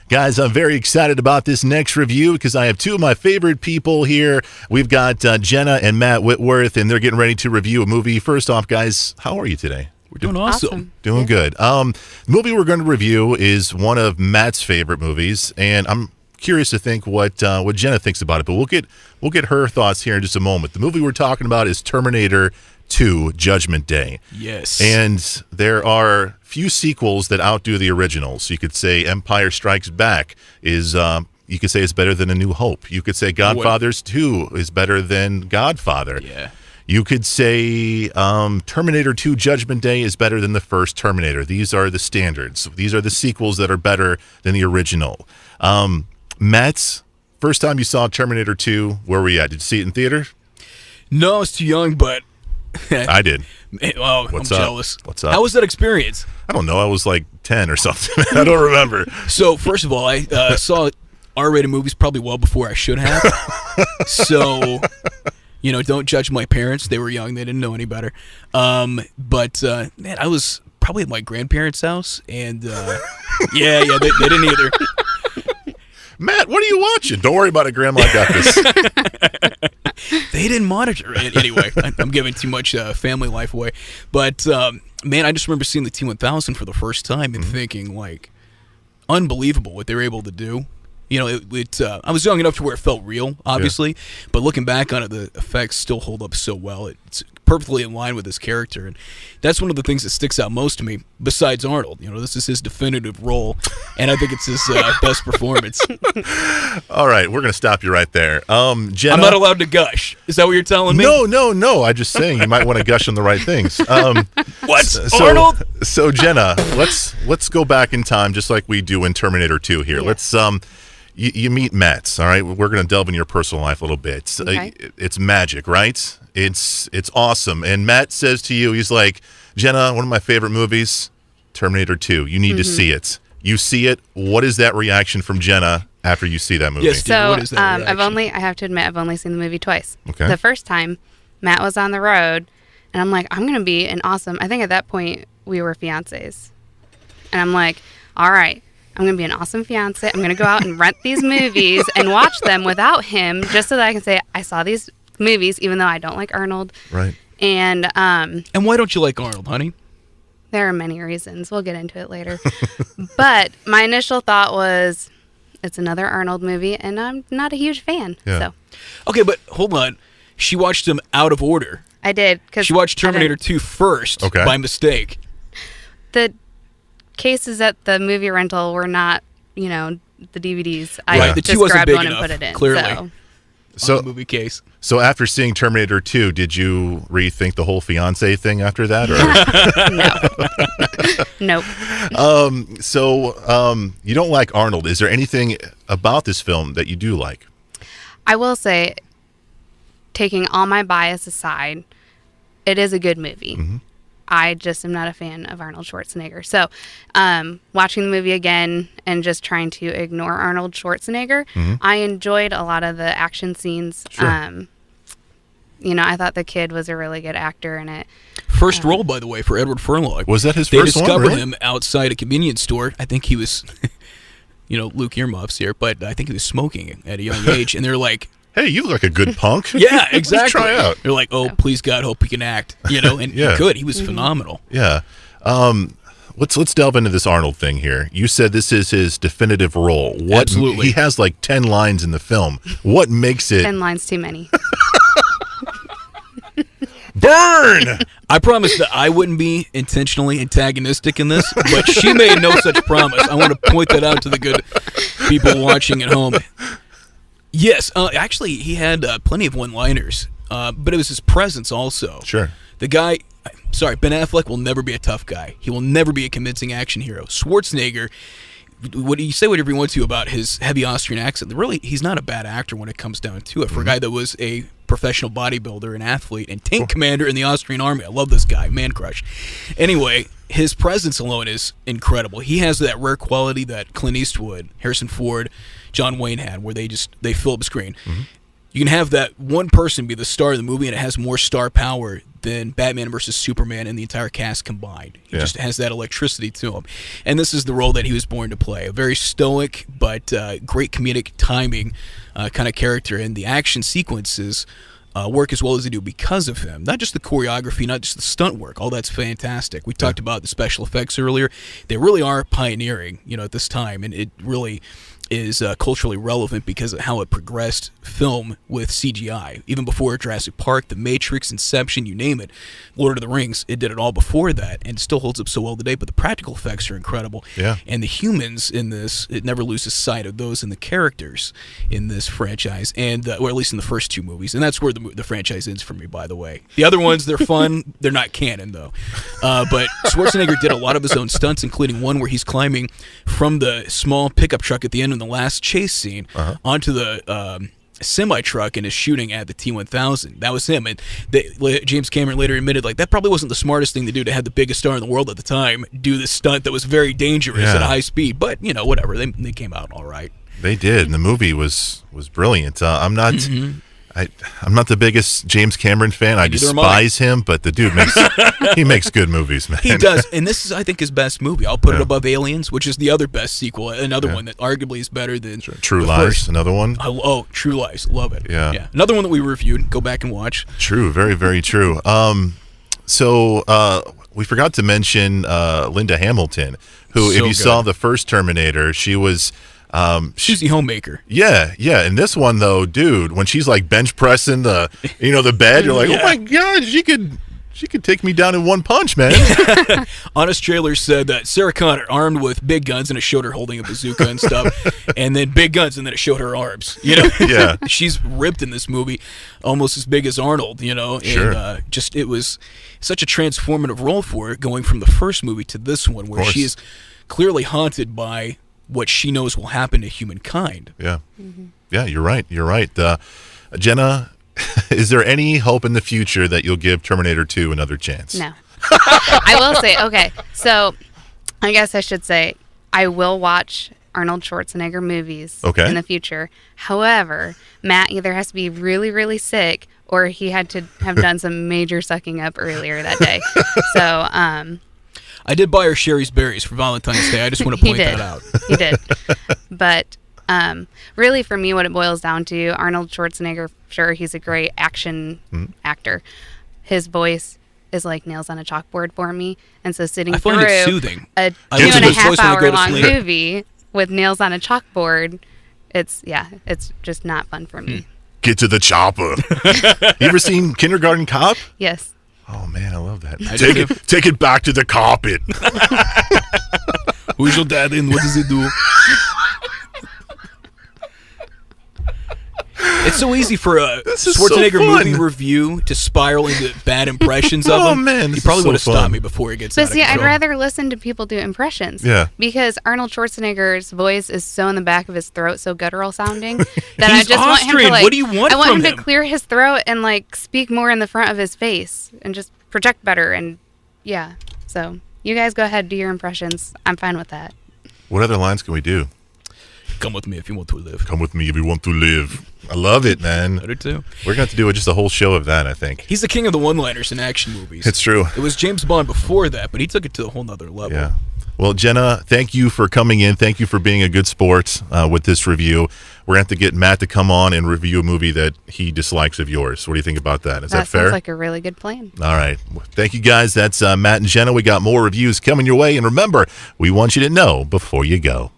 Guys, I'm very excited about this next review because I have two of my favorite people here. We've got Jenna and Matt Whitworth, and they're getting ready to review a movie. First off, guys, how are you today? We're doing awesome. Doing good. The movie we're going to review is one of Matt's favorite movies, and I'm curious to think what Jenna thinks about it, but we'll get her thoughts here in just a moment. The movie we're talking about is Terminator 2, Judgment Day. Yes. And there are few sequels that outdo the originals. So you could say Empire Strikes Back is, you could say it's better than A New Hope. You could say Godfathers 2 is better than Godfather. Yeah. You could say Terminator 2 Judgment Day is better than the first Terminator. These are the standards. These are the sequels that are better than the original. Matt, first time you saw Terminator 2, where were you at? Did you see it in theater? No, I was too young, but... I did. Oh, I'm jealous. What's up? How was that experience? I don't know. I was like 10 or something. I don't remember. So, first of all, I saw R-rated movies probably well before I should have. So, don't judge my parents. They were young. They didn't know any better. But I was probably at my grandparents' house, and they didn't either. Matt, what are you watching? Don't worry about it, Grandma. I got this. They didn't monitor it. Anyway, I'm giving too much family life away. But, I just remember seeing the T-1000 for the first time and thinking, unbelievable what they were able to do. I was young enough to where it felt real, obviously, but looking back on it, the effects still hold up so well. It's perfectly in line with his character, and that's one of the things that sticks out most to me, besides Arnold. This is his definitive role, and I think it's his best performance. All right, we're going to stop you right there. Jenna, I'm not allowed to gush. Is that what you're telling me? No. I'm just saying you might want to gush on the right things. What? Arnold? So, Jenna, let's go back in time just like we do in Terminator 2 here. Yeah. Let's You meet Matt, all right? We're going to delve in your personal life a little bit. Okay. It's magic, right? It's awesome. And Matt says to you, he's like, Jenna, one of my favorite movies, Terminator 2. You need to see it. You see it. What is that reaction from Jenna after you see that movie? Yes, so what is that reaction? I have to admit, I've only seen the movie twice. Okay. The first time, Matt was on the road, and I'm like, I'm going to be an awesome, I think at that point, we were fiancés. And I'm like, all right. I'm going to be an awesome fiance. I'm going to go out and rent these movies and watch them without him just so that I can say I saw these movies, even though I don't like Arnold. Right. And why don't you like Arnold, honey? There are many reasons. We'll get into it later. But my initial thought was, it's another Arnold movie, and I'm not a huge fan. Yeah. So. Okay, but hold on. She watched them out of order. I did. She watched Terminator 2 first by mistake. The cases at the movie rental were not, the DVDs. Right, the 2 wasn't big enough, and put it in. clearly. So, on the movie case. So after seeing Terminator 2, did you rethink the whole fiancé thing after that? Or? No. Nope. So you don't like Arnold. Is there anything about this film that you do like? I will say, taking all my bias aside, it is a good movie. Mm-hmm. I just am not a fan of Arnold Schwarzenegger. So watching the movie again and just trying to ignore Arnold Schwarzenegger, I enjoyed a lot of the action scenes. Sure. I thought the kid was a really good actor in it. First role, by the way, for Edward Furlong. Was that his they first one? They discovered really? him outside a convenience store. I think he was, Luke earmuffs here, but I think he was smoking at a young age. And they're like, hey, you look like a good punk. Yeah, exactly. Let's try out. They're like, oh, please God, hope he can act. And he could. He was phenomenal. Yeah. Let's delve into this Arnold thing here. You said this is his definitive role. Absolutely. He has like 10 lines in the film. What makes it 10 lines too many. burn? I promised that I wouldn't be intentionally antagonistic in this, but she made no such promise. I want to point that out to the good people watching at home. Yes, actually, he had plenty of one-liners, but it was his presence also. Sure. The guy, Ben Affleck will never be a tough guy. He will never be a convincing action hero. Schwarzenegger, what do you say whatever you want to about his heavy Austrian accent? Really, he's not a bad actor when it comes down to it. For a guy that was a professional bodybuilder and athlete and tank commander in the Austrian army. I love this guy, man crush. Anyway, his presence alone is incredible. He has that rare quality that Clint Eastwood, Harrison Ford, John Wayne had, where they fill up the screen. You can have that one person be the star of the movie, and it has more star power than Batman versus Superman and the entire cast combined. He just has that electricity to him. And this is the role that he was born to play. A very stoic but great comedic timing kind of character. And the action sequences work as well as they do because of him. Not just the choreography, not just the stunt work. All that's fantastic. We talked about the special effects earlier. They really are pioneering, at this time. And it really is culturally relevant because of how it progressed film with CGI. Even before Jurassic Park, The Matrix, Inception, you name it, Lord of the Rings, it did it all before that, and it still holds up so well today, but the practical effects are incredible. Yeah. And the humans in this, it never loses sight of those in the characters in this franchise, and or at least in the first two movies, and that's where the franchise ends for me, by the way. The other ones, they're fun. They're not canon, though. But Schwarzenegger did a lot of his own stunts, including one where he's climbing from the small pickup truck at the end of the last chase scene onto the semi-truck and is shooting at the T-1000. That was him. And James Cameron later admitted, that probably wasn't the smartest thing to do, to have the biggest star in the world at the time do this stunt that was very dangerous at a high speed. But, whatever. They came out all right. They did. And the movie was brilliant. I'm not... I'm not the biggest James Cameron fan. I despise him, but the dude makes good movies, man. He does, and this is, I think, his best movie. I'll put it above Aliens, which is the other best sequel, another one that arguably is better than True Lies, another one. True Lies, love it. Yeah, another one that we reviewed. Go back and watch. True, very, very true. So we forgot to mention Linda Hamilton, who, if you saw the first Terminator, she was. She's the homemaker. Yeah. In this one, though, dude, when she's bench pressing the bed, you're like, oh my god, she could take me down in one punch, man. Honest Trailer said that Sarah Connor, armed with big guns, and it showed her holding a bazooka and stuff, and then big guns, and then it showed her arms. Yeah. She's ripped in this movie, almost as big as Arnold. Sure. And it was such a transformative role for her, going from the first movie to this one, where she is clearly haunted by what she knows will happen to humankind. Yeah. Yeah, you're right. Jenna, is there any hope in the future that you'll give Terminator 2 another chance? No. I will say, okay, so I guess I should say I will watch Arnold Schwarzenegger movies in the future. However, Matt either has to be really, really sick, or he had to have done some major sucking up earlier that day. So, I did buy her Sherry's Berries for Valentine's Day. I just want to point that out. He did. But really, for me, what it boils down to, Arnold Schwarzenegger, sure, he's a great action actor. His voice is like nails on a chalkboard for me. And so sitting through it soothing. A 2.5 hour long movie with nails on a chalkboard, it's just not fun for me. Get to the chopper. You ever seen Kindergarten Cop? Yes. Oh man, I love that. Take it back to the carpet. Who's your dad and what does he do? It's so easy for a Schwarzenegger movie review to spiral into bad impressions of him. Oh man, he probably would have stopped me before he gets out of control. I'd rather listen to people do impressions. Yeah. Because Arnold Schwarzenegger's voice is so in the back of his throat, so guttural sounding, that I just want him to what do you want I want from him to clear his throat and speak more in the front of his face and just project better. And yeah, so you guys go ahead, do your impressions. I'm fine with that. What other lines can we do? Come with me if you want to live. Come with me if you want to live. I love it, man. I do too. We're going to have to do just a whole show of that, I think. He's the king of the one-liners in action movies. It's true. It was James Bond before that, but he took it to a whole nother level. Yeah. Well, Jenna, thank you for coming in. Thank you for being a good sport with this review. We're going to have to get Matt to come on and review a movie that he dislikes of yours. What do you think about that? Is that fair? That sounds like a really good plan. All right. Thank you, guys. That's Matt and Jenna. We got more reviews coming your way. And remember, we want you to know before you go.